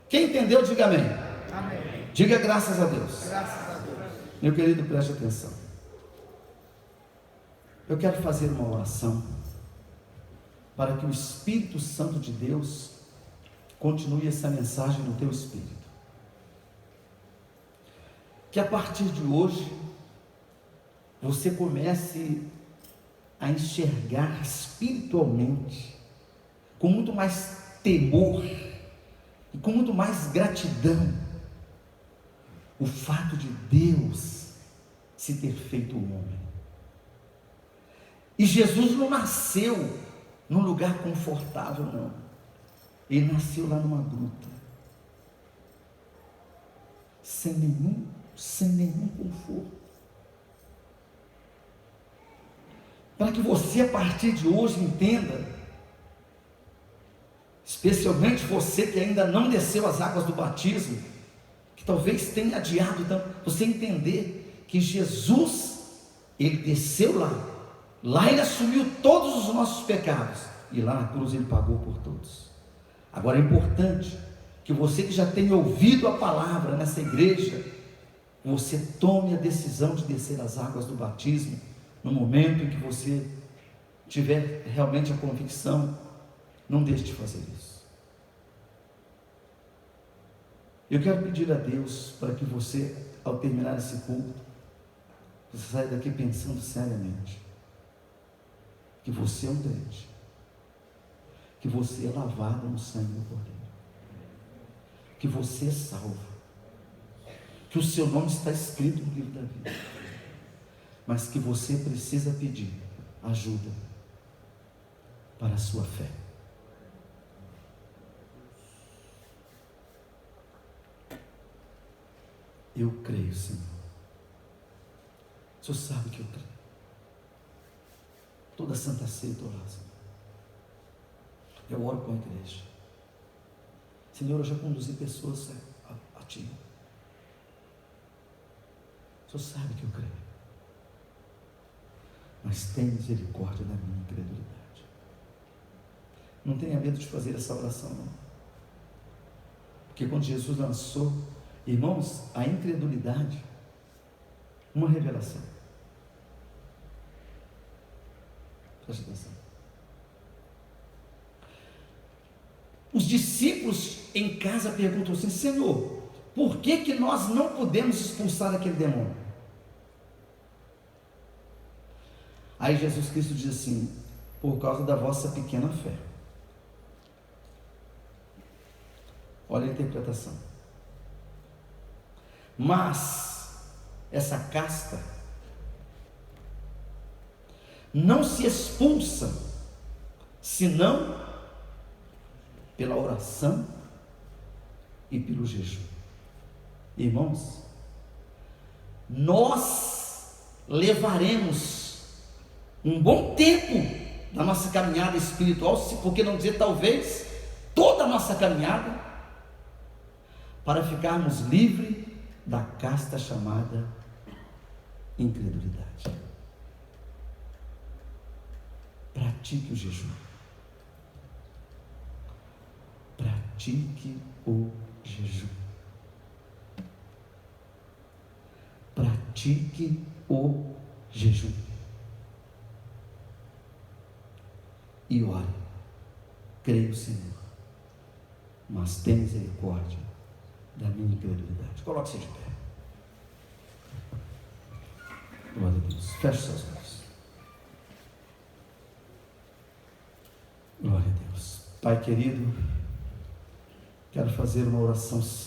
Quem entendeu, diga amém. Amém. Diga graças a Deus. Graças a Deus. Meu querido, preste atenção. Eu quero fazer uma oração para que o Espírito Santo de Deus continue essa mensagem no teu espírito. Que a partir de hoje você comece a enxergar espiritualmente, com muito mais temor e com muito mais gratidão, o fato de Deus se ter feito homem. E Jesus não nasceu num lugar confortável, não. Ele nasceu lá numa gruta, sem nenhum conforto. para que você a partir de hoje entenda, especialmente você que ainda não desceu as águas do batismo, que talvez tenha adiado, então, você entender que Jesus, Ele desceu lá Ele assumiu todos os nossos pecados, e lá na cruz Ele pagou por todos. Agora é importante que você que já tem ouvido a palavra nessa igreja, você tome a decisão de descer as águas do batismo, no momento em que você tiver realmente a convicção. Não deixe de fazer isso. Eu quero pedir a Deus para que você, ao terminar esse culto, você saia daqui pensando seriamente que você é um crente, que você é lavado no sangue do Cordeiro, que você é salvo, que o seu nome está escrito no livro da vida, mas que você precisa pedir ajuda para a sua fé. Eu creio, Senhor. O Senhor sabe que eu creio. Toda Santa Ceia eu estou lá, Senhor. Eu oro com a igreja. Senhor, eu já conduzi pessoas a Ti. O Senhor sabe que eu creio. Mas tem misericórdia da minha incredulidade. Não tenha medo de fazer essa oração, não. Porque quando Jesus lançou, irmãos, a incredulidade, uma revelação. Preste atenção. Os discípulos em casa perguntam assim: Senhor, por que nós não podemos expulsar aquele demônio? Aí Jesus Cristo diz assim: por causa da vossa pequena fé. Olha a interpretação. Mas essa casta não se expulsa senão pela oração e pelo jejum. Irmãos, nós levaremos um bom tempo da nossa caminhada espiritual, por que não dizer talvez toda a nossa caminhada, para ficarmos livres da casta chamada incredulidade. Pratique o jejum. Pratique o jejum. Pratique o jejum. E ore. Creio, Senhor, mas tem misericórdia da minha incredulidade. Coloque-se de pé. Glória a Deus. Feche seus olhos. Glória a Deus. Pai querido, quero fazer uma oração simples.